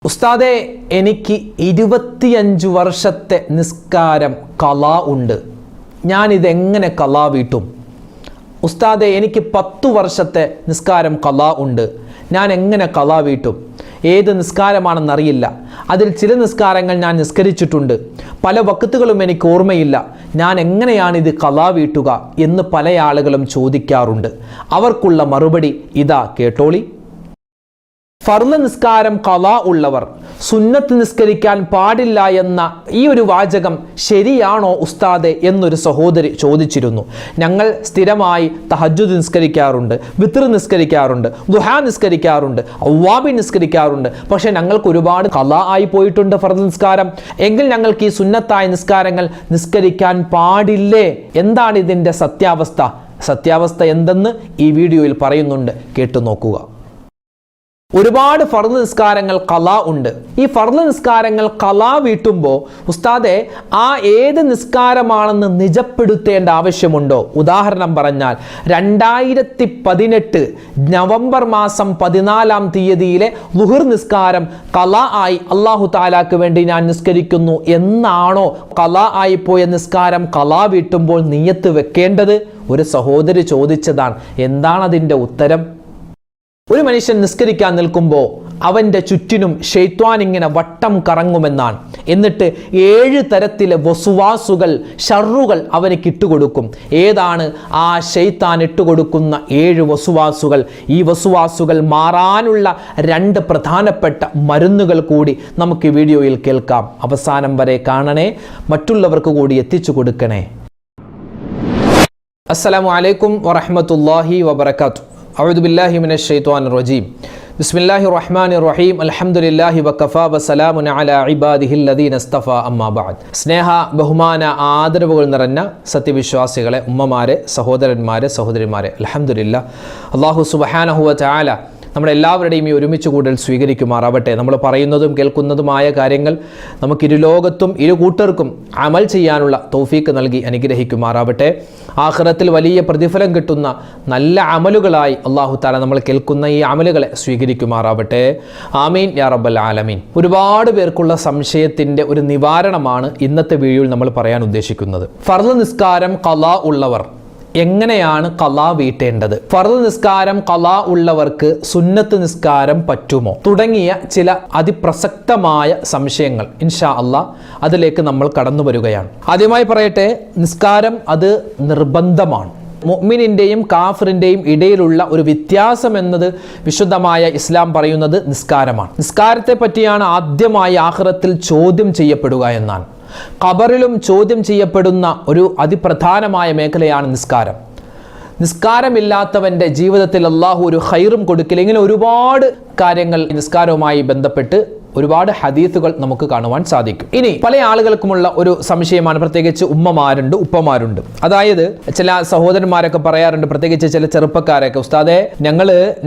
ഉസ്താദേ, എനിക്ക് 25 വർഷത്തെ നിസ്കാരം ഖളാ ഉണ്ട്. ഞാനിതെങ്ങനെ ഖളാ വീട്ടും? ഉസ്താദേ, എനിക്ക് 10 വർഷത്തെ നിസ്കാരം ഖളാ ഉണ്ട്. ഞാൻ എങ്ങനെ ഖളാ വീട്ടും? ഏത് നിസ്കാരമാണെന്നറിയില്ല. അതിൽ ചില നിസ്കാരങ്ങൾ ഞാൻ നിസ്കരിച്ചിട്ടുണ്ട്, പല വക്തുകളും എനിക്ക് ഓർമ്മയില്ല. ഞാൻ എങ്ങനെയാണ് ഇത് ഖളാ വീട്ടുക എന്ന് പല ആളുകളും ചോദിക്കാറുണ്ട്. അവർക്കുള്ള മറുപടി ഇതാ, കേട്ടോളി. ഫർള് നിസ്കാരം ഖളാ ഉള്ളവർ സുന്നത്ത് നിസ്കരിക്കാൻ പാടില്ല എന്ന ഈ ഒരു വാചകം ശരിയാണോ ഉസ്താദെ എന്നൊരു സഹോദരി ചോദിച്ചിരുന്നു. ഞങ്ങൾ സ്ഥിരമായി തഹജ്ജുദ് നിസ്കരിക്കാറുണ്ട്, വിത്ർ നിസ്കരിക്കാറുണ്ട്, ദുഹാ നിസ്കരിക്കാറുണ്ട്, അവ്വാബി നിസ്കരിക്കാറുണ്ട്. പക്ഷെ ഞങ്ങൾക്ക് ഒരുപാട് ഖളാ ആയി പോയിട്ടുണ്ട് ഫർള് നിസ്കാരം. എങ്കിൽ ഞങ്ങൾക്ക് ഈ സുന്നത്തായ നിസ്കാരങ്ങൾ നിസ്കരിക്കാൻ പാടില്ലേ? എന്താണ് ഇതിൻ്റെ സത്യാവസ്ഥ? സത്യാവസ്ഥ എന്തെന്ന് ഈ വീഡിയോയിൽ പറയുന്നുണ്ട്, കേട്ടു നോക്കുക. ഒരുപാട് ഫർള് നിസ്കാരങ്ങൾ ഖളാ ഉണ്ട്. ഈ ഫർള് നിസ്കാരങ്ങൾ ഖളാ വീട്ടുമ്പോൾ ഉസ്താദെ, ആ ഏത് നിസ്കാരമാണെന്ന് നിജപ്പെടുത്തേണ്ട ആവശ്യമുണ്ടോ? ഉദാഹരണം പറഞ്ഞാൽ 2018 നവംബർ മാസം 14-ാം തീയതിയിലെ ളുഹർ നിസ്കാരം ഖളാ ആയി, അല്ലാഹു തആലാക്ക് വേണ്ടി ഞാൻ നിസ്കരിക്കുന്നു എന്നാണോ ഖളാ ആയി പോയ നിസ്കാരം ഖളാ വീട്ടുമ്പോൾ നിയ്യത്ത് വെക്കേണ്ടത്? ഒരു സഹോദരി ചോദിച്ചതാണ്. എന്താണ് അതിൻ്റെ ഉത്തരം? ഒരു മനുഷ്യൻ നിസ്കരിക്കാൻ നിൽക്കുമ്പോൾ അവൻ്റെ ചുറ്റിനും ശൈത്വാൻ ഇങ്ങനെ വട്ടം കറങ്ങുമെന്നാണ്. എന്നിട്ട് 7 തരത്തിലെ വസുവാസുകൾ, ഷർറുകൾ അവനക്ക് ഇട്ടുകൊടുക്കും. ഏതാണ് ആ ശൈത്താൻ ഇട്ടുകൊടുക്കുന്ന 7 വസുവാസുകൾ? ഈ വസുവാസുകൾ മാറാനുള്ള 2 പ്രധാനപ്പെട്ട മരുന്നുകൾ കൂടി നമുക്ക് ഈ വീഡിയോയിൽ കേൾക്കാം. അവസാനം വരെ കാണണേ, മറ്റുള്ളവർക്ക് കൂടി എത്തിച്ചു കൊടുക്കണേ. അസ്സലാമു അലൈക്കും വറഹ്മത്തുള്ളാഹി വബറകാതുഹു. അഊദു ബില്ലാഹി മിനശ് ശൈത്വാനിർ റജീം. ബിസ്മില്ലാഹിർ റഹ്മാനിർ റഹീം. അൽഹംദുലില്ലാഹി വകഫാ വസലാമുൻ അലാ ഇബാദിഹിൽ ലദീന ഇസ്തഫാ അമ്മാ ബഅദ്. സ്നേഹ, ബഹുമാന, ആദരവുകൾ നിറഞ്ഞ സത്യവിശ്വാസികളെ, ഉമ്മമാരെ, സഹോദരന്മാരെ, സഹോദരിമാരെ, അൽഹംദുലില്ലാഹ് അല്ലാഹു സുബ്ഹാനഹു വ തആല നമ്മളെല്ലാവരുടെയും ഈ ഒരുമിച്ച് കൂടൽ സ്വീകരിക്കുമാറാവട്ടെ. നമ്മൾ പറയുന്നതും കേൾക്കുന്നതുമായ കാര്യങ്ങൾ നമുക്ക് ഇരുലോകത്തും ഇരു കൂട്ടർക്കും അമൽ ചെയ്യാനുള്ള തൗഫീക്ക് നൽകി അനുഗ്രഹിക്കുമാറാവട്ടെ. ആഖിറത്തിൽ വലിയ പ്രതിഫലം കിട്ടുന്ന നല്ല അമലുകളായി അല്ലാഹു തആല നമ്മൾ കേൾക്കുന്ന ഈ അമലുകളെ സ്വീകരിക്കുമാറാവട്ടെ. ആമീൻ യാ റബ്ബൽ ആലമീൻ. ഒരുപാട് പേർക്കുള്ള സംശയത്തിൻ്റെ ഒരു നിവാരണമാണ് ഇന്നത്തെ വീഡിയോയിൽ നമ്മൾ പറയാൻ ഉദ്ദേശിക്കുന്നത്. ഫർള് നിസ്കാരം ഖളാ ഉള്ളവർ എങ്ങനെയാണ് ഖളാ വീട്ടേണ്ടത്? ഫർള് നിസ്കാരം ഖളാ ഉള്ളവർക്ക് സുന്നത്ത് നിസ്കാരം പറ്റുമോ? തുടങ്ങിയ ചില അതിപ്രസക്തമായ സംശയങ്ങൾ ഇൻഷാ അല്ലാഹ് അതിലേക്ക് നമ്മൾ കടന്നു വരികയാണ്. ആദ്യമായി പറയട്ടെ, നിസ്കാരം അത് നിർബന്ധമാണ്. മുഅ്മിനിൻ്റെയും കാഫിറിൻ്റെയും ഇടയിലുള്ള ഒരു വ്യത്യാസം എന്നത് വിശുദ്ധമായ ഇസ്ലാം പറയുന്നത് നിസ്കാരമാണ്. നിസ്കാരത്തെ പറ്റിയാണ് ആദ്യമായി ആഖിറത്തിൽ ചോദ്യം ചെയ്യപ്പെടുക എന്നാണ്. ഖബറിലും ചോദ്യം ചെയ്യപ്പെടുന്ന ഒരു അതിപ്രധാനമായ മേഖലയാണ് നിസ്കാരം. നിസ്കാരമില്ലാത്തവൻ്റെ ജീവിതത്തിൽ അല്ലാഹു ഒരു ഖൈറും കൊടുക്കില്ല. ഇങ്ങനെ ഒരുപാട് കാര്യങ്ങൾ നിസ്കാരവുമായി ബന്ധപ്പെട്ട് ഒരുപാട് ഹദീസുകൾ നമുക്ക് കാണുവാൻ സാധിക്കും. ഇനി പല ആളുകൾക്കുമുള്ള ഒരു സംശയമാണ്, പ്രത്യേകിച്ച് ഉമ്മമാരുണ്ട്, ഉപ്പമാരുണ്ട്. അതായത് ചില സഹോദരന്മാരൊക്കെ പറയാറുണ്ട്, പ്രത്യേകിച്ച് ചില ചെറുപ്പക്കാരൊക്കെ, ഉസ്താദെ,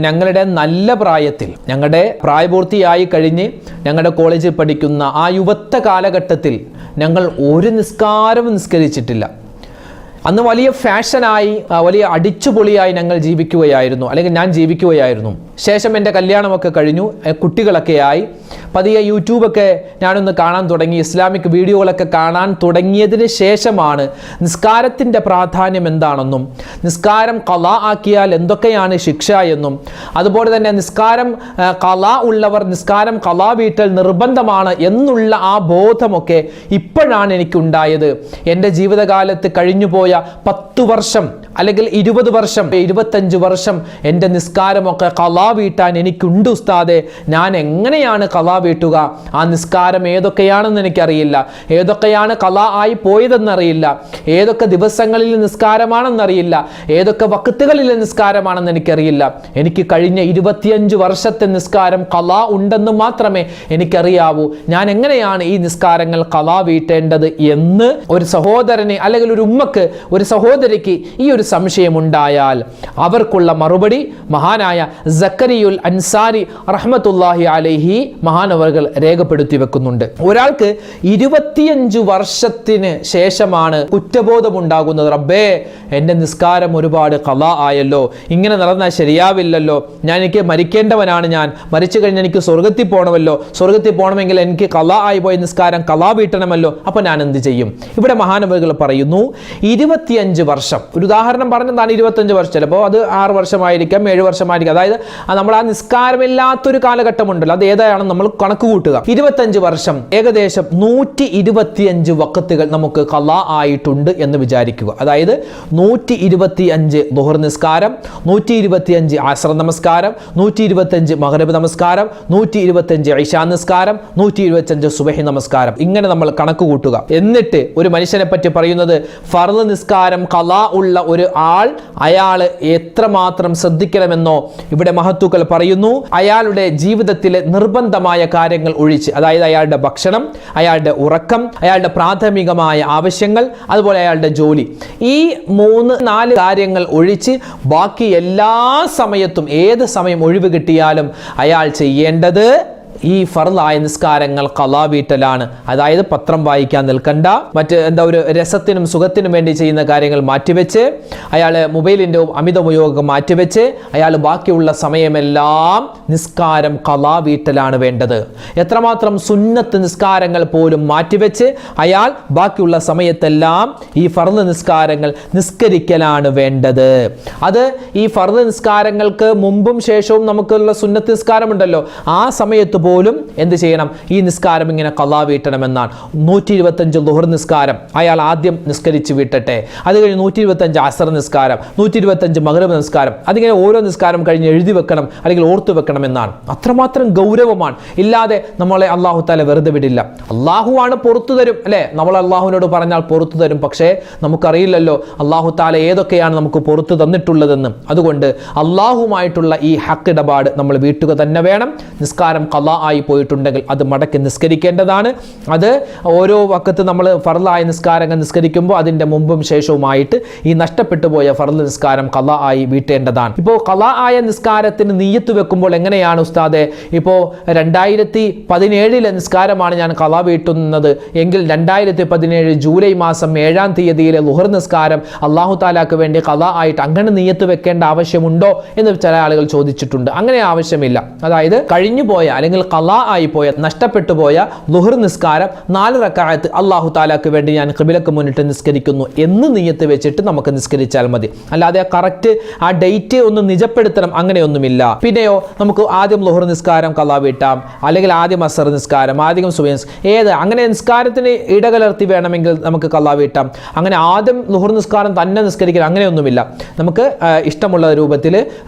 ഞങ്ങളുടെ നല്ല പ്രായത്തിൽ, ഞങ്ങളുടെ പ്രായപൂർത്തിയായി കഴിഞ്ഞ് ഞങ്ങളുടെ കോളേജിൽ പഠിക്കുന്ന ആ യുവത്വ കാലഘട്ടത്തിൽ ഞങ്ങൾ ഒരു നിസ്കാരവും നിസ്കരിച്ചിട്ടില്ല. അന്ന് വലിയ ഫാഷനായി, വലിയ അടിച്ചുപൊളിയായി ഞങ്ങൾ ജീവിക്കുകയായിരുന്നു, അല്ലെങ്കിൽ ഞാൻ ജീവിക്കുകയായിരുന്നു. ശേഷം എൻ്റെ കല്യാണമൊക്കെ കഴിഞ്ഞു, കുട്ടികളൊക്കെ ആയി, പതിയെ യൂട്യൂബൊക്കെ ഞാനൊന്ന് കാണാൻ തുടങ്ങി. ഇസ്ലാമിക് വീഡിയോകളൊക്കെ കാണാൻ തുടങ്ങിയതിന് ശേഷമാണ് നിസ്കാരത്തിൻ്റെ പ്രാധാന്യം എന്താണെന്നും നിസ്കാരം ഖളാ ആക്കിയാൽ എന്തൊക്കെയാണ് ശിക്ഷ എന്നും, അതുപോലെ തന്നെ നിസ്കാരം ഖളാ ഉള്ളവർ നിസ്കാരം ഖളാ വീട്ടൽ നിർബന്ധമാണ് എന്നുള്ള ആ ബോധമൊക്കെ ഇപ്പോഴാണ് എനിക്കുണ്ടായത്. എൻ്റെ ജീവിതകാലത്ത് കഴിഞ്ഞുപോയ 10 വർഷം അല്ലെങ്കിൽ 20 വർഷം 25 വർഷം എൻ്റെ നിസ്കാരമൊക്കെ ഖളാ വീട്ടാൻ എനിക്കുണ്ട് ഉസ്താദെ. ഞാൻ എങ്ങനെയാണ് ഖളാ വീട്ടുക? ആ നിസ്കാരം ഏതൊക്കെയാണെന്ന് എനിക്കറിയില്ല, ഏതൊക്കെയാണ് ഖളാ ആയി പോയതെന്നറിയില്ല, ഏതൊക്കെ ദിവസങ്ങളിൽ നിസ്കാരമാണെന്നറിയില്ല, ഏതൊക്കെ വക്തുകളിലെ നിസ്കാരമാണെന്ന് എനിക്കറിയില്ല. എനിക്ക് കഴിഞ്ഞ 25 വർഷത്തെ നിസ്കാരം ഖളാ ഉണ്ടെന്ന് മാത്രമേ എനിക്കറിയാവൂ. ഞാൻ എങ്ങനെയാണ് ഈ നിസ്കാരങ്ങൾ ഖളാ വീട്ടേണ്ടത് എന്ന് ഒരു സഹോദരന് അല്ലെങ്കിൽ ഒരു ഉമ്മക്ക്, ഒരു സഹോദരിക്ക് ഈ ഒരു സംശയമുണ്ടായാൽ അവർക്കുള്ള മറുപടി മഹാനായ സക്കരിയുൽ അൻസാരി റഹ്മത്തുള്ളാഹി അലൈഹി മഹാനവറുകൾ രേഖപ്പെടുത്തി വെക്കുന്നുണ്ട്. ഒരാൾക്ക് 25 വർഷത്തിന് ശേഷമാണ് കുറ്റബോധം ഉണ്ടാകുന്നത്. റബ്ബേ, എൻ്റെ നിസ്കാരം ഒരുപാട് ഖളാ ആയല്ലോ, ഇങ്ങനെ നടന്നാൽ ശരിയാവില്ലല്ലോ, എനിക്ക് മരിക്കേണ്ടവനാണ്, ഞാൻ മരിച്ചു കഴിഞ്ഞാൽ എനിക്ക് സ്വർഗത്തിൽ പോകണമല്ലോ, സ്വർഗത്തിൽ പോകണമെങ്കിൽ എനിക്ക് ഖളാ ആയി പോയ നിസ്കാരം ഖളാ വീട്ടണമല്ലോ, അപ്പോൾ ഞാൻ എന്ത് ചെയ്യും? ഇവിടെ മഹാനവറുകൾ പറയുന്നു 25 വർഷം. ഒരു ഉദാഹരണം പറഞ്ഞതാണ് 25 വർഷം, ചിലപ്പോൾ അത് 6 വർഷമായിരിക്കാം, 7 വർഷമായിരിക്കാം. അതായത് നമ്മൾ ആ നിസ്കാരമില്ലാത്തൊരു കാലഘട്ടമുണ്ടല്ലോ, അത് ഏതാണെന്ന് നമ്മൾ കണക്ക് കൂട്ടുക. 25 വർഷം ഏകദേശം 125 വഖത്തുകൾ നമുക്ക് ഖളാ ആയിട്ടുണ്ട് എന്ന് വിചാരിക്കുക. അതായത് 125 ദുഹർ നിസ്കാരം, 125 അസ്ർ നമസ്കാരം, 125 മഗ്രിബ് നമസ്കാരം, 125 ഇശാ നിസ്കാരം, 125 സുബഹി നമസ്കാരം. ഇങ്ങനെ നമ്മൾ കണക്ക് കൂട്ടുക. എന്നിട്ട് ഒരു മനുഷ്യനെ പറ്റി പറയുന്നത് ഫർള് നിസ്കാരം ഖളാ ഉള്ള ഒരു ആൾ, അയാൾ എത്രമാത്രം ശ്രദ്ധിക്കണമെന്നോ ഇവിടെ മഹത്തുക്കൾ പറയുന്നു. അയാളുടെ ജീവിതത്തിലെ നിർബന്ധമായ കാര്യങ്ങൾ ഒഴിച്ച്, അതായത് അയാളുടെ ഭക്ഷണം, അയാളുടെ ഉറക്കം, അയാളുടെ പ്രാഥമികമായ ആവശ്യങ്ങൾ, അതുപോലെ അയാളുടെ ജോലി, ഈ 3-4 കാര്യങ്ങൾ ഒഴിച്ച് ബാക്കി എല്ലാ സമയത്തും ഏത് സമയം ഒഴിവ് കിട്ടിയാലും അയാൾ ചെയ്യേണ്ടത് ഈ ഫർളായ നിസ്കാരങ്ങൾ ഖളാ വീട്ടലാണ്. അതായത് പത്രം വായിക്കാൻ നിൽക്കണ്ട, മറ്റ് ഒരു രസത്തിനും സുഖത്തിനും വേണ്ടി ചെയ്യുന്ന കാര്യങ്ങൾ മാറ്റിവെച്ച്, അയാൾ മൊബൈലിൻ്റെ അമിത ഉപയോഗം മാറ്റിവെച്ച്, അയാൾ ബാക്കിയുള്ള സമയമെല്ലാം നിസ്കാരം ഖളാ വീട്ടലാണ് വേണ്ടത്. എത്രമാത്രം സുന്നത്ത് നിസ്കാരങ്ങൾ പോലും മാറ്റിവെച്ച് അയാൾ ബാക്കിയുള്ള സമയത്തെല്ലാം ഈ ഫർള് നിസ്കാരങ്ങൾ നിസ്കരിക്കലാണ് വേണ്ടത്. അത് ഈ ഫർള് നിസ്കാരങ്ങൾക്ക് മുമ്പും ശേഷവും നമുക്കുള്ള സുന്നത്ത് നിസ്കാരമുണ്ടല്ലോ, ആ സമയത്ത് പോലും എന്ത് ചെയ്യണം? ഈ നിസ്കാരം ഇങ്ങനെ ഖളാ വീട്ടണമെന്നാണ്. 125 ദുഹർ നിസ്കാരം അയാൾ ആദ്യം നിസ്കരിച്ച് വിട്ടട്ടെ, അത് കഴിഞ്ഞ് 125 അസ്ർ നിസ്കാരം, 125 മഗ്രിബ് നിസ്കാരം, അതിങ്ങനെ ഓരോ നിസ്കാരം കഴിഞ്ഞ് എഴുതി വെക്കണം, അല്ലെങ്കിൽ ഓർത്തു വെക്കണം എന്നാണ്. അത്രമാത്രം ഗൗരവമാണ്. ഇല്ലാതെ നമ്മളെ അല്ലാഹു തആല വെറുതെ വിടില്ല. അല്ലാഹു ആണ് പുറത്തു തരും, അല്ലേ? നമ്മൾ അല്ലാഹുവിനോട് പറഞ്ഞാൽ പുറത്തു തരും. പക്ഷേ നമുക്കറിയില്ലല്ലോ അല്ലാഹു തആല ഏതൊക്കെയാണ് നമുക്ക് പുറത്തു തന്നിട്ടുള്ളതെന്ന്. അതുകൊണ്ട് അല്ലാഹുമായിട്ടുള്ള ഈ ഹക്ക് ഇടപാട് നമ്മൾ വീട്ടുക തന്നെ വേണം. നിസ്കാരം ഖളാ ആയി പോയിട്ടുണ്ടെങ്കിൽ അത് മടക്കി നിസ്കരിക്കേണ്ടതാണ്. അത് ഓരോ വഖത്ത് നമ്മൾ ഫർളായ നിസ്കാരങ്ങൾ നിസ്കരിക്കുമ്പോൾ അതിൻ്റെ മുമ്പും ശേഷവുമായിട്ട് ഈ നഷ്ടപ്പെട്ടു പോയ ഫർള് നിസ്കാരം ഖളാ ആയി വീട്ടേണ്ടതാണ്. ഇപ്പോൾ ഖളാ ആയ നിസ്കാരത്തിന് നിയ്യത്ത് വെക്കുമ്പോൾ എങ്ങനെയാണ് ഉസ്താദെ? ഇപ്പോൾ 2017 നിസ്കാരമാണ് ഞാൻ ഖളാ വീട്ടുന്നത് എങ്കിൽ 2017 ജൂലൈ മാസം 7-ാം തീയതിയിലെ ളുഹർ നിസ്കാരം അല്ലാഹു തആലാക്ക് വേണ്ടി ഖളാ ആയിട്ട് അങ്ങനെ നിയ്യത്ത് വെക്കേണ്ട ആവശ്യമുണ്ടോ എന്ന് ചില ആളുകൾ ചോദിച്ചിട്ടുണ്ട്. അങ്ങനെ ആവശ്യമില്ല. അതായത് കഴിഞ്ഞു പോയ അല്ലെങ്കിൽ ഖളാ ആയി പോയ, നഷ്ടപ്പെട്ടു പോയ ളുഹർ നിസ്കാരം 4 റക്അത്ത് അല്ലാഹു തആലാക്ക് വേണ്ടി ഞാൻ ഖിബലക്ക് മുന്നിട്ട് നിസ്കരിക്കുന്നു എന്ന് നിയ്യത്ത് വെച്ചിട്ട് നമുക്ക് നിസ്കരിച്ചാൽ മതി. അല്ലാതെ കറക്റ്റ് ആ ഡേറ്റ് ഒന്ന് നിജപ്പെടുത്തണം, അങ്ങനെയൊന്നുമില്ല. പിന്നെയോ നമുക്ക് ആദ്യം ളുഹർ നിസ്കാരം ഖളാ വീട്ടാം, അല്ലെങ്കിൽ ആദ്യം അസ്ർ നിസ്കാരം, ആദ്യം സുബഹി, ഏത് അങ്ങനെ നിസ്കാരത്തിന് ഇടകലർത്തി വേണമെങ്കിൽ നമുക്ക് ഖളാ വീട്ടാം. അങ്ങനെ ആദ്യം ളുഹർ നിസ്കാരം തന്നെ നിസ്കരിക്കണം, അങ്ങനെയൊന്നുമില്ല. നമുക്ക് ഇഷ്ടമുള്ള രൂപത്തിൽ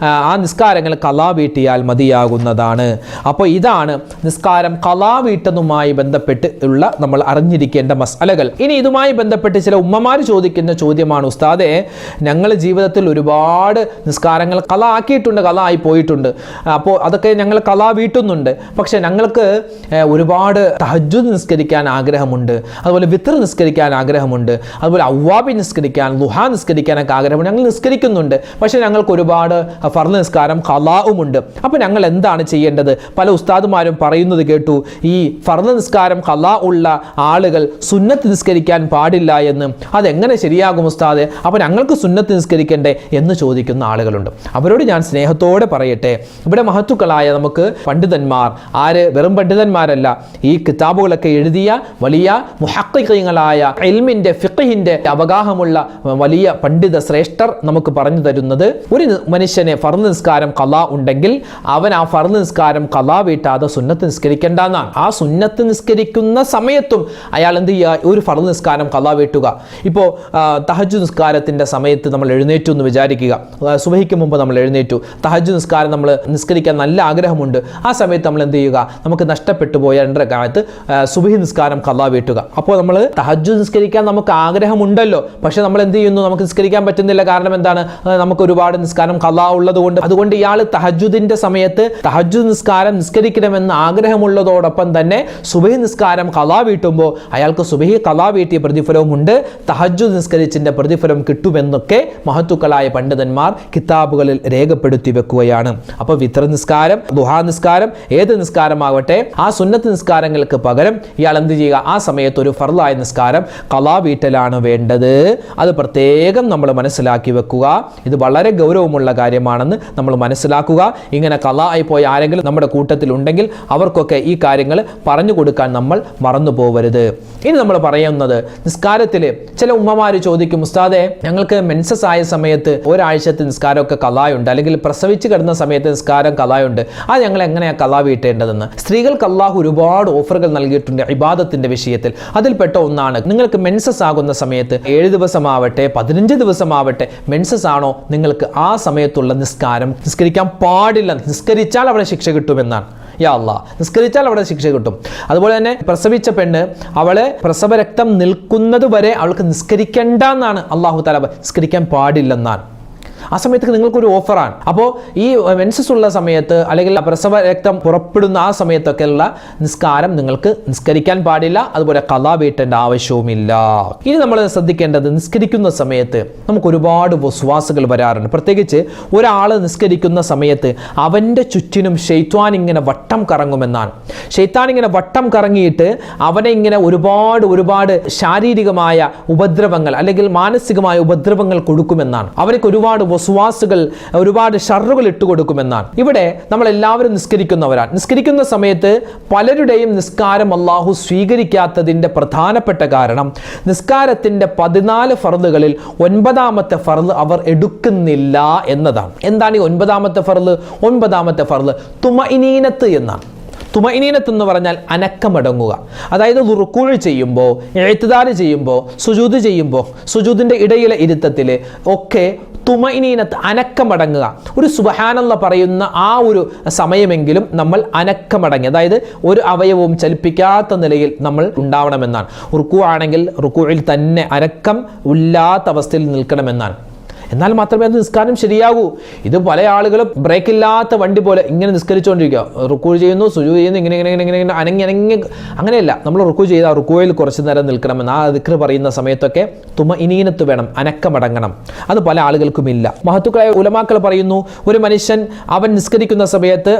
ആ നിസ്കാരങ്ങൾ ഖളാ വീട്ടിയാൽ മതിയാകുന്നതാണ്. അപ്പോൾ ഇതാണ് നിസ്കാരം ഖളാ വീട്ടുന്നതുമായി ബന്ധപ്പെട്ട് ഉള്ള നമ്മൾ അറിഞ്ഞിരിക്കേണ്ട മസ്അലകൾ. ഇനി ഇതുമായി ബന്ധപ്പെട്ട് ചില ഉമ്മമാർ ചോദിക്കുന്ന ചോദ്യമാണ്, ഉസ്താദെ, ഞങ്ങൾ ജീവിതത്തിൽ ഒരുപാട് നിസ്കാരങ്ങൾ ഖളാ ആക്കിയിട്ടുണ്ട്, ഖളാ ആയി പോയിട്ടുണ്ട്, അപ്പോൾ അതൊക്കെ ഞങ്ങൾ ഖളാ വീട്ടുന്നുണ്ട്. പക്ഷെ ഞങ്ങൾക്ക് ഒരുപാട് തഹജ്ജുദ് നിസ്കരിക്കാൻ ആഗ്രഹമുണ്ട്, അതുപോലെ വിത്ർ നിസ്കരിക്കാൻ ആഗ്രഹമുണ്ട്, അതുപോലെ അവ്വാബി നിസ്കരിക്കാൻ, ദുഹാ നിസ്കരിക്കാനൊക്കെ ആഗ്രഹമുണ്ട്, ഞങ്ങൾ നിസ്കരിക്കുന്നുണ്ട്. പക്ഷെ ഞങ്ങൾക്ക് ഒരുപാട് ഫർള് നിസ്കാരം ഖളാഉമുണ്ട്. അപ്പോൾ ഞങ്ങൾ എന്താണ് ചെയ്യേണ്ടത്? പല ഉസ്താദുമാരും പറയുന്നത് കേട്ടു, ഈ ഫർള് നിസ്കാരം ഖളാ ഉള്ള ആളുകൾ സുന്നത്ത് നിസ്കരിക്കാൻ പാടില്ല എന്ന്. അതെങ്ങനെ ശരിയാകും ഉസ്താദെ? അപ്പോൾ ഞങ്ങൾക്ക് സുന്നത്ത് നിസ്കരിക്കണ്ടേ എന്ന് ചോദിക്കുന്ന ആളുകളുണ്ട്. അവരോട് ഞാൻ സ്നേഹത്തോടെ പറയട്ടെ, ഇവിടെ മഹത്തുക്കളായ നമുക്ക് പണ്ഡിതന്മാർ, ആര് വെറും പണ്ഡിതന്മാരല്ല, ഈ കിതാബുകളൊക്കെ എഴുതിയ വലിയ മുഹഖിഖീങ്ങളായ ഇൽമിന്റെ ഫിഖഹിന്റെ അവഗാഹമുള്ള വലിയ പണ്ഡിത ശ്രേഷ്ഠർ നമുക്ക് പറഞ്ഞു തരുന്നത്, ഒരു മനുഷ്യനെ ഫർള് നിസ്കാരം ഖളാ ഉണ്ടെങ്കിൽ അവൻ ആ ഫർള് നിസ്കാരം ഖളാ വീട്ടാതെ സുന്നത്ത് നിസ്കരിക്കേണ്ടെന്നാണ്. ആ സുന്നത്ത് നിസ്കരിക്കുന്ന സമയത്തും അയാൾ എന്ത് ചെയ്യുക? ഒരു ഫർള് നിസ്കാരം ഖളാ വീട്ടുക. ഇപ്പോൾ തഹജ്ജുദ് നിസ്കാരത്തിന്റെ സമയത്ത് നമ്മൾ എഴുന്നേറ്റു എന്ന് വിചാരിക്കുക, സുബഹിക്ക് മുമ്പ് നമ്മൾ എഴുന്നേറ്റു, തഹജ്ജുദ് നിസ്കാരം നമ്മൾ നിസ്കരിക്കാൻ നല്ല ആഗ്രഹമുണ്ട്. ആ സമയത്ത് നമ്മൾ എന്ത് ചെയ്യുക? നമുക്ക് നഷ്ടപ്പെട്ടു പോയ 2 റക്അത്ത് സുബഹി നിസ്കാരം ഖളാ വീട്ടുക. അപ്പോൾ നമ്മൾ തഹജ്ജുദ് നിസ്കരിക്കാൻ നമുക്ക് ആഗ്രഹമുണ്ടല്ലോ, പക്ഷെ നമ്മൾ എന്ത് ചെയ്യുന്നു? നമുക്ക് നിസ്കരിക്കാൻ പറ്റുന്നില്ല. കാരണം എന്താണ്? നമുക്ക് ഒരുപാട് നിസ്കാരം ഖളാ ഉള്ളത് കൊണ്ട്. അതുകൊണ്ട് ഇയാൾ തഹജ്ജുദിന്റെ സമയത്ത് തഹജ്ജുദ് നിസ്കാരം നിസ്കരിക്കണം നിസ്കരിക്കണമെന്ന് ആഗ്രഹമുള്ളതോടൊപ്പം തന്നെ സുബഹി നിസ്കാരം ഖളാ വീട്ടുമ്പോൾ അയാൾക്ക് സുബഹി ഖളാ വീട്ടിയ പ്രതിഫലവുമുണ്ട്, തഹജ്ജുദ് നിസ്കരിച്ചിന്റെ പ്രതിഫലം കിട്ടുമെന്നൊക്കെ മഹത്തുക്കളായ പണ്ഡിതന്മാർ കിതാബുകളിൽ രേഖപ്പെടുത്തി വെക്കുകയാണ്. അപ്പോൾ വിത്ർ നിസ്കാരം, ദുഹാ നിസ്കാരം, ഏത് നിസ്കാരമാവട്ടെ ആ സുന്നത്ത് നിസ്കാരങ്ങൾക്ക് പകരം ഇയാൾ എന്ത് ചെയ്യുക, ആ സമയത്ത് ഒരു ഫർളായ നിസ്കാരം ഖളാ വീട്ടലാണ് വേണ്ടത്. അത് പ്രത്യേകം നമ്മൾ മനസ്സിലാക്കി വെക്കുക. ഇത് വളരെ ഗൗരവമുള്ള കാര്യമാണെന്ന് നമ്മൾ മനസ്സിലാക്കുക. ഇങ്ങനെ ഖളാ ആയി പോയ ആരെങ്കിലും നമ്മുടെ കൂട്ടത്തിൽ ഉണ്ടെങ്കിൽ അവർക്കൊക്കെ ഈ കാര്യങ്ങൾ പറഞ്ഞു കൊടുക്കാൻ നമ്മൾ മറന്നു പോവരുത്. ഇനി നമ്മൾ പറയുന്നത് നിസ്കാരത്തിൽ ചില ഉമ്മമാർ ചോദിക്കും, ഉസ്താദേ ഞങ്ങൾക്ക് മെൻസസ് ആയ സമയത്ത് ഒരാഴ്ചത്തെ നിസ്കാരമൊക്കെ ഖളായുണ്ട്, അല്ലെങ്കിൽ പ്രസവിച്ച് കിടന്ന സമയത്ത് നിസ്കാരം ഖളായുണ്ട്, അത് ഞങ്ങൾ എങ്ങനെയാണ് ഖളാ വീട്ടേണ്ടതെന്ന്. സ്ത്രീകൾക്ക് അല്ലാഹു ഒരുപാട് ഓഫറുകൾ നൽകിയിട്ടുണ്ട് ഇബാദത്തിന്റെ വിഷയത്തിൽ. അതിൽപ്പെട്ട ഒന്നാണ്, നിങ്ങൾക്ക് മെൻസസ് ആകുന്ന സമയത്ത് 7 ദിവസമാവട്ടെ 15 ദിവസമാവട്ടെ മെൻസസ് ആണോ, നിങ്ങൾക്ക് ആ സമയത്തുള്ള നിസ്കാരം നിസ്കരിക്കാൻ പാടില്ല. നിസ്കരിച്ചാൽ അവിടെ ശിക്ഷ കിട്ടുമെന്നാണ്. യാ അല്ലാഹ്, നിസ്കരിച്ചാൽ അവിടെ ശിക്ഷ കിട്ടും. അതുപോലെ തന്നെ പ്രസവിച്ച പെണ്ണ് അവളെ പ്രസവരക്തം നിൽക്കുന്നത് വരെ അവൾക്ക് നിസ്കരിക്കേണ്ട എന്നാണ് അല്ലാഹു തആല, നിസ്കരിക്കാൻ പാടില്ലെന്നാണ്. ആ സമയത്ത് നിങ്ങൾക്കൊരു ഓഫറാണ്. അപ്പോൾ ഈ മെൻസസ് ഉള്ള സമയത്ത് അല്ലെങ്കിൽ പ്രസവ രക്തം പുറപ്പെടുന്ന ആ സമയത്തൊക്കെയുള്ള നിസ്കാരം നിങ്ങൾക്ക് നിസ്കരിക്കാൻ പാടില്ല, അതുപോലെ ഖളാ വീട്ടേണ്ട ആവശ്യവുമില്ല. ഇനി നമ്മൾ ശ്രദ്ധിക്കേണ്ടത്, നിസ്കരിക്കുന്ന സമയത്ത് നമുക്ക് ഒരുപാട് വസ്വാസുകൾ വരാറുണ്ട്. പ്രത്യേകിച്ച് ഒരാൾ നിസ്കരിക്കുന്ന സമയത്ത് അവൻ്റെ ചുറ്റിനും ശൈത്വാൻ ഇങ്ങനെ വട്ടം കറങ്ങുമെന്നാണ്. ശൈത്താൻ ഇങ്ങനെ വട്ടം കറങ്ങിയിട്ട് അവനെ ഇങ്ങനെ ഒരുപാട് ശാരീരികമായ ഉപദ്രവങ്ങൾ അല്ലെങ്കിൽ മാനസികമായ ഉപദ്രവങ്ങൾ കൊടുക്കുമെന്നാണ്. അവർക്ക് ഒരുപാട് വസ്വാസുകൾ, ഒരുപാട് ഷർറുകൾ ഇട്ടുകൊടുക്കുമെന്നാണ്. ഇവിടെ നമ്മൾ എല്ലാവരും നിസ്കരിക്കുന്നവരാണ്. നിസ്കരിക്കുന്ന സമയത്ത് പലരുടെയും നിസ്കാരം അല്ലാഹു സ്വീകരിക്കാത്തതിൻ്റെ പ്രധാനപ്പെട്ട കാരണം നിസ്കാരത്തിൻ്റെ 14 ഫർളുകളിൽ 9ാമത്തെ ഫർള് അവർ എടുക്കുന്നില്ല എന്നതാണ്. എന്താണ് ഈ 9ാമത്തെ ഫർള്? 9ാമത്തെ ഫർള് തുമഇനീനത്ത് എന്നാണ്. തുമഇനീനത്ത് എന്ന് പറഞ്ഞാൽ അനക്കമടങ്ങുക. അതായത് റുക്കൂഅ് ചെയ്യുമ്പോൾ, ഇഅ്തിദാൽ ചെയ്യുമ്പോൾ, സുജൂദ് ചെയ്യുമ്പോൾ, സുജൂദിൻ്റെ ഇടയിലെ ഇരുത്തത്തിൽ ഒക്കെ തുമഇനീനത്ത് അനക്കമടങ്ങുക. ഒരു സുബ്ഹാനല്ലാഹ് പറയുന്ന ആ ഒരു സമയമെങ്കിലും നമ്മൾ അനക്കമടങ്ങി, അതായത് ഒരു അവയവവും ചലിപ്പിക്കാത്ത നിലയിൽ നമ്മൾ ഉണ്ടാവണമെന്നാണ്. റുക്കൂഅ് ആണെങ്കിൽ റുക്കൂഇൽ തന്നെ അനക്കം ഇല്ലാത്ത അവസ്ഥയിൽ നിൽക്കണമെന്നാണ്. എന്നാൽ മാത്രമേ അത് നിസ്കാരം ശരിയാകൂ. ഇത് പല ആളുകളും ബ്രേക്ക് ഇല്ലാത്ത വണ്ടി പോലെ ഇങ്ങനെ നിസ്കരിച്ചുകൊണ്ടിരിക്കുക. റുക്കൂഅ് ചെയ്യുന്നു, സുജൂദ് ചെയ്യുന്നു, ഇങ്ങനെ അനങ്ങി അങ്ങനെയല്ല. നമ്മൾ റുക്കൂഅ് ചെയ്താൽ റുക്കൂഅയിൽ കുറച്ച് നേരം നിൽക്കണമെന്ന് ആ ദിക്ർ പറയുന്ന സമയത്തൊക്കെ തുമഇനീനത്ത് വേണം, അനക്കമടങ്ങണം. അത് പല ആളുകൾക്കുമില്ല. മഹത്തുക്കളായ ഉലമാക്കൾ പറയുന്നു, ഒരു മനുഷ്യൻ അവൻ നിസ്കരിക്കുന്ന സമയത്ത്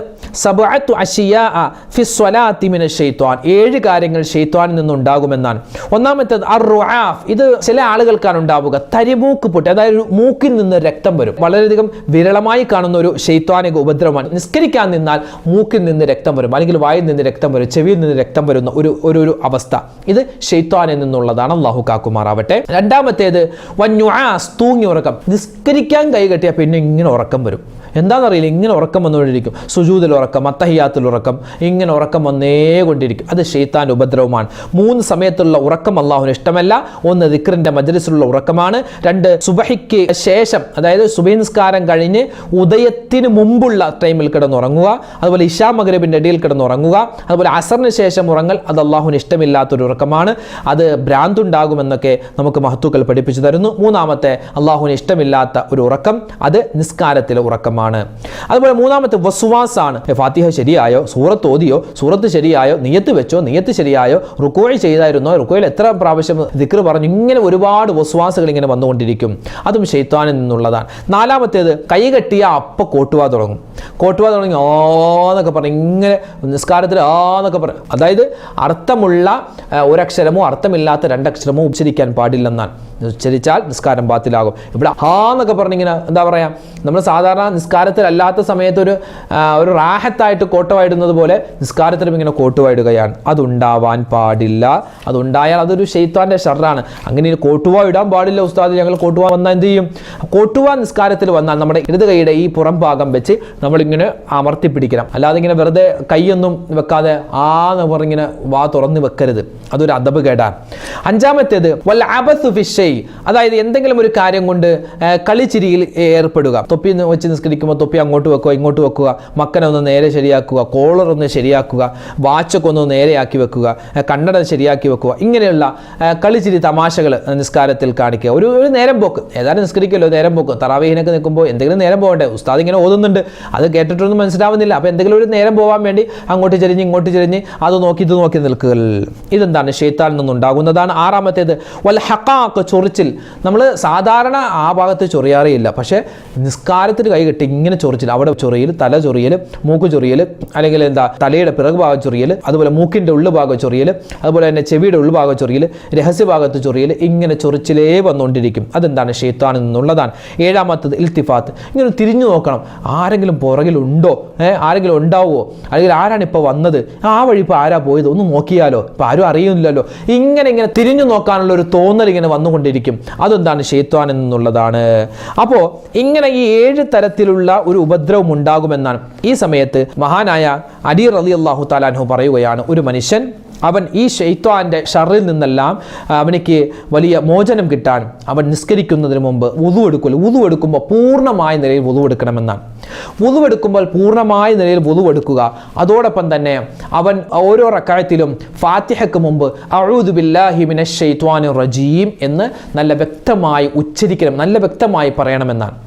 സബഅത്തു അശിയാഅ ഫി സ്വലാത്തി മിനശ് ശൈത്വാൻ, 7 കാര്യങ്ങൾ ശൈത്വാനിൽ നിന്നുണ്ടാകുമെന്നാണ്. ഒന്നാമത്തേത് അർറുആഫ്. ഇത് ചില ആളുകൾക്കാണ് ഉണ്ടാവുക, തരിമൂക്ക് പൊട്ടി, അതായത് മൂക്കിൽ നിന്ന് രക്തം വരും. വളരെയധികം വിരളമായി കാണുന്ന ഒരു ശൈത്വാനിക ഉപദ്രവമാണ്. നിസ്കരിക്കാൻ നിന്നാൽ മൂക്കിൽ നിന്ന് രക്തം വരും, അല്ലെങ്കിൽ വായിൽ നിന്ന് രക്തം വരും, ചെവിയിൽ നിന്ന് രക്തം വരുന്ന ഒരു അവസ്ഥ. ഇത് ശൈത്വാനിൽ നിന്നുള്ളതാണ്. അല്ലാഹു കാക്കുമാറാവട്ടെ. രണ്ടാമത്തേത് വന്നുആസ്, തൂങ്ങി ഉറക്കം. നിസ്കരിക്കാൻ കൈകെട്ടിയാൽ പിന്നെ ഇങ്ങനെ ഉറക്കം വരും. എന്താണെന്നറിയില്ല, ഇങ്ങനെ ഉറക്കം വന്നുകൊണ്ടിരിക്കും. സുജൂദിൽ ഉറക്കം, അത്തഹിയാത്തിൽ ഉറക്കം, ഇങ്ങനെ ഉറക്കം വന്നേകൊണ്ടിരിക്കും. അത് ശൈത്താൻ്റെ ഉപദ്രവമാണ്. 3 സമയത്തുള്ള ഉറക്കം അല്ലാഹുവിന് ഇഷ്ടമല്ല. 1 ദിക്റിന്റെ മജ്ലിസിലുള്ള ഉറക്കമാണ്. 2 സുബഹിക്ക് ശേഷം, അതായത് സുബഹി നിസ്കാരം കഴിഞ്ഞ് ഉദയത്തിന് മുമ്പുള്ള ടൈമിൽ കിടന്നുറങ്ങുക. അതുപോലെ ഇശാ മഗ്രിബിന്റെ ഇടയിൽ കിടന്നുറങ്ങുക. അതുപോലെ അസറിന് ശേഷം ഉറങ്ങൽ, അത് അല്ലാഹുവിന് ഇഷ്ടമില്ലാത്തൊരു ഉറക്കമാണ്. അത് ഭ്രാന്തുണ്ടാകുമെന്നൊക്കെ നമുക്ക് മഹത്തുക്കൾ പഠിപ്പിച്ചു തരുന്നു. 3ാമത്തെ അല്ലാഹുവിന് ഇഷ്ടമില്ലാത്ത ഒരു ഉറക്കം, അത് നിസ്കാരത്തിലെ ഉറക്കമാണ്. അതുപോലെ 3ാമത്തെ വസ്വാസാണ്. ഫാത്തിഹ ശരിയായോ, സൂറത്ത് ഓതിയോ, സൂറത്ത് ശരിയായോ, നിയത്ത് വെച്ചോ, നിയത്ത് ശരിയായോ, റുക്കൂഅ് ചെയ്തായിരുന്നോ, റുക്കൂഅയിൽ എത്ര പ്രാവശ്യം ദിക്ർ പറഞ്ഞു, ഇങ്ങനെ ഒരുപാട് വസ്വാസുകൾ ഇങ്ങനെ വന്നുകൊണ്ടിരിക്കും. അതും ശൈത്താനിൽ നിന്നുള്ളതാണ്. 4ാമത്തേത് കൈകെട്ടിയ അപ്പ കോട്ടുവാ തുടങ്ങി ആന്നൊക്കെ പറഞ്ഞു, ഇങ്ങനെ നിസ്കാരത്തിൽ ആന്നൊക്കെ പറയും. അതായത് അർത്ഥമുള്ള ഒരക്ഷരമോ അർത്ഥമില്ലാത്ത 2 അക്ഷരമോ ഉച്ചരിക്കാൻ പാടില്ലെന്നാണ്. ഉച്ചരിച്ചാൽ നിസ്കാരം ബാത്തിലാകും. ഇവിടെ എന്നൊക്കെ പറഞ്ഞിങ്ങനെ എന്താ പറയുക, നമ്മൾ സാധാരണ നിസ്കാരത്തിൽ അല്ലാത്ത സമയത്ത് ഒരു റാഹത്തായിട്ട് കോട്ടുവായിടുന്നത് പോലെ നിസ്കാരത്തിലും ഇങ്ങനെ കോട്ടുവായിടുകയാണ്. അതുണ്ടാവാൻ പാടില്ല. അതുണ്ടായാൽ അതൊരു ശൈത്താൻ്റെ ഷർറാണ്. അങ്ങനെ കോട്ടുവാ ഇടാൻ പാടില്ല ഉസ്താദ്, ഞങ്ങൾ കോട്ടുവാ വന്നാൽ എന്ത് ചെയ്യും? കോട്ടുവാ നിസ്കാരത്തിൽ വന്നാൽ നമ്മുടെ ഇടത് കൈയുടെ ഈ പുറം ഭാഗം വെച്ച് നമ്മളിങ്ങനെ അമർത്തി പിടിക്കണം. അല്ലാതെ ഇങ്ങനെ വെറുതെ കൈയൊന്നും വെക്കാതെ എന്ന് പറഞ്ഞിങ്ങനെ വാ തുറന്ന് വെക്കരുത്. അതൊരു അദബ് കേടാണ്. 5ാമത്തേത് വൽ അബസു ഫിശ്ശൈ, അതായത് എന്തെങ്കിലും ഒരു കാര്യം കൊണ്ട് കളിച്ചിരിയിൽ ഏർപ്പെടുക. തൊപ്പി വെച്ച് നിസ്കരിക്കും ഇരിക്കുമ്പോൾ തൊപ്പി അങ്ങോട്ട് വെക്കുക, ഇങ്ങോട്ട് വെക്കുക, മക്കനെ ഒന്ന് നേരെ ശരിയാക്കുക, കോളർ ഒന്ന് ശരിയാക്കുക, വാച്ചൊക്കെ ഒന്ന് നേരെയാക്കി വെക്കുക, കണ്ണട ശരിയാക്കി വെക്കുക, ഇങ്ങനെയുള്ള കളിച്ചിരി തമാശകൾ നിസ്കാരത്തിൽ കാണിക്കുക. ഒരു നേരം പോക്ക്, ഏതായാലും നിസ്കരിക്കുമല്ലോ, നേരം പോക്ക്. തറാവീഹിനൊക്കെ നിൽക്കുമ്പോൾ എന്തെങ്കിലും നേരം പോകണ്ടേ? ഉസ്താദ് ഇങ്ങനെ ഓതുന്നുണ്ട്, അത് കേട്ടിട്ടൊന്നും മനസ്സിലാവുന്നില്ല. അപ്പോൾ എന്തെങ്കിലും ഒരു നേരം പോകാൻ വേണ്ടി അങ്ങോട്ട് ചെരിഞ്ഞ് ഇങ്ങോട്ട് ചെരിഞ്ഞ് അത് നോക്കി ഇത് നോക്കി നിൽക്കുക. ഇതെന്താണ്? ശൈത്താനിൽ നിന്നുണ്ടാകുന്നതാണ്. ആറാമത്തേത് വൽ ഹഖാഖ്, ചൊറിച്ചിൽ. നമ്മൾ സാധാരണ ആ ഭാഗത്ത് ചൊറിയാറിയില്ല, പക്ഷേ നിസ്കാരത്തിന് കൈ കെട്ടി ഇങ്ങനെ ചൊറിച്ചിൽ, അവിടെ ചൊറിയൽ, തല ചൊറിയൽ, മൂക്ക് ചൊറിയൽ, അല്ലെങ്കിൽ തലയുടെ പിറകു ഭാഗം ചൊറിയൽ, അതുപോലെ മൂക്കിൻ്റെ ഉള്ളുഭാഗം ചൊറിയൽ, അതുപോലെ തന്നെ ചെവിയുടെ ഉൾഭാഗം ചൊറിയൽ, രഹസ്യഭാഗത്ത് ചൊറിയൽ, ഇങ്ങനെ ചൊറിച്ചിലേ വന്നുകൊണ്ടിരിക്കും. അതെന്താണ്? ശൈത്താനിൽ നിന്നുള്ളതാണ്. ഏഴാമത്തത് ഇൽത്തിഫാത്ത്, ഇങ്ങനെ തിരിഞ്ഞു നോക്കണം, ആരെങ്കിലും പുറകിലുണ്ടോ, ആരെങ്കിലും ഉണ്ടാവുമോ, അല്ലെങ്കിൽ ആരാണ് ഇപ്പോൾ വന്നത്, ആ വഴി ഇപ്പോൾ ആരാ പോയത്, ഒന്ന് നോക്കിയാലോ, ഇപ്പോൾ ആരും അറിയുന്നില്ലല്ലോ, ഇങ്ങനെ തിരിഞ്ഞു നോക്കാനുള്ള ഒരു തോന്നൽ ഇങ്ങനെ വന്നുകൊണ്ടിരിക്കും. അതെന്താണ്? ശൈത്താനിൽ നിന്നുള്ളതാണ്. അപ്പോൾ ഇങ്ങനെ ഈ 7 തരത്തിലുള്ള ഒരു ഉപദ്രവം ഉണ്ടാകുമെന്നാണ്. ഈ സമയത്ത് മഹാനായ അലി റളിയല്ലാഹു തആല അൻഹു പറയുകയാണ്, ഒരു മനുഷ്യൻ അവൻ ഈ ശൈത്വാൻ്റെ ഷറിൽ നിന്നെല്ലാം അവനിക്ക് വലിയ മോചനം കിട്ടാൻ അവൻ നിസ്കരിക്കുന്നതിന് മുമ്പ് വുദു എടുക്കുമ്പോൾ പൂർണ്ണമായ നിലയിൽ വുദു എടുക്കണമെന്നാണ്. വുദു എടുക്കുമ്പോൾ പൂർണ്ണമായ നിലയിൽ വുദു എടുക്കുക. അതോടൊപ്പം തന്നെ അവൻ ഓരോ റക്അത്തിലും ഫാത്തിഹയ്ക്ക് മുമ്പ് അഊദു ബില്ലാഹി മിനശ് ശൈത്വാനിർ റജീം എന്ന് നല്ല വ്യക്തമായി ഉച്ചരിക്കണം, നല്ല വ്യക്തമായി പറയണമെന്നാണ്.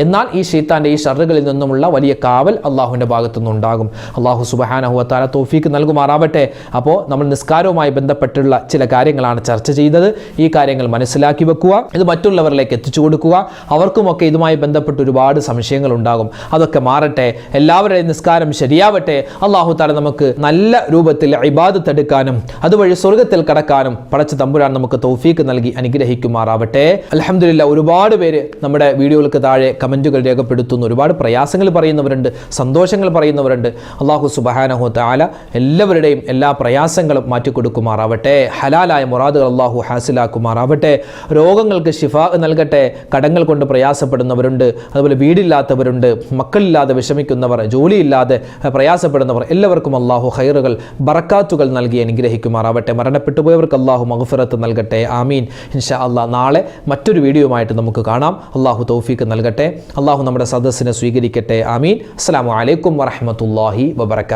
എന്നാൽ ഈ ശൈത്താൻ്റെ ഈ ഷറുകളിൽ നിന്നുമുള്ള വലിയ കാവൽ അള്ളാഹുവിൻ്റെ ഭാഗത്തു നിന്നുണ്ടാകും. അള്ളാഹു സുബ്ഹാനഹു വ തആല തൗഫീക്ക് നൽകുമാറാവട്ടെ. അപ്പോൾ നമ്മൾ നിസ്കാരവുമായി ബന്ധപ്പെട്ടുള്ള ചില കാര്യങ്ങളാണ് ചർച്ച ചെയ്തത്. ഈ കാര്യങ്ങൾ മനസ്സിലാക്കി വെക്കുക, ഇത് മറ്റുള്ളവരിലേക്ക് എത്തിച്ചു കൊടുക്കുക. അവർക്കുമൊക്കെ ഇതുമായി ബന്ധപ്പെട്ട് ഒരുപാട് സംശയങ്ങൾ ഉണ്ടാകും, അതൊക്കെ മാറട്ടെ. എല്ലാവരുടെയും നിസ്കാരം ശരിയാവട്ടെ. അള്ളാഹു തആല നമുക്ക് നല്ല രൂപത്തിൽ ഇബാദത്ത് എടുക്കാനും അതുവഴി സ്വർഗ്ഗത്തിൽ കടക്കാനും പടച്ച തമ്പുരാൻ നമുക്ക് തൗഫീക്ക് നൽകി അനുഗ്രഹിക്കുമാറാവട്ടെ. അൽഹംദുലില്ലാ, ഒരുപാട് പേര് നമ്മുടെ വീഡിയോകൾക്ക് താഴെ കമൻറ്റുകൾ രേഖപ്പെടുത്തുന്നു. ഒരുപാട് പ്രയാസങ്ങൾ പറയുന്നവരുണ്ട്, സന്തോഷങ്ങൾ പറയുന്നവരുണ്ട്. അള്ളാഹു സുബ്ഹാനഹു തആല എല്ലാവരുടെയും എല്ലാ പ്രയാസങ്ങളും മാറ്റിക്കൊടുക്കുമാറാവട്ടെ. ഹലാലായ മുറാദുകൾ അള്ളാഹു ഹാസിലാക്കുമാറാവട്ടെ. രോഗങ്ങൾക്ക് ശിഫാ നൽകട്ടെ. കടങ്ങൾ കൊണ്ട് പ്രയാസപ്പെടുന്നവരുണ്ട്, അതുപോലെ വീടില്ലാത്തവരുണ്ട്, മക്കളില്ലാതെ വിഷമിക്കുന്നവർ, ജോലിയില്ലാതെ പ്രയാസപ്പെടുന്നവർ, എല്ലാവർക്കും അള്ളാഹു ഖൈറുകൾ ബറക്കാത്തുകൾ നൽകി അനുഗ്രഹിക്കുമാറാവട്ടെ. മരണപ്പെട്ടു പോയവർക്ക് അള്ളാഹു മഗ്ഫിറത്ത് നൽകട്ടെ. ആമീൻ. ഇൻഷാ അള്ളാഹ് നാളെ മറ്റൊരു വീഡിയോയുമായിട്ട് നമുക്ക് കാണാം. അള്ളാഹു തൗഫീക്ക് നൽകട്ടെ. അള്ളാഹു നമ്മുടെ സദസ്സിനെ സ്വീകരിക്കട്ടെ. ആമീൻ. അസ്സലാമു അലൈക്കും വറഹ്മത്തുള്ളാഹി വബറകാതുഹു.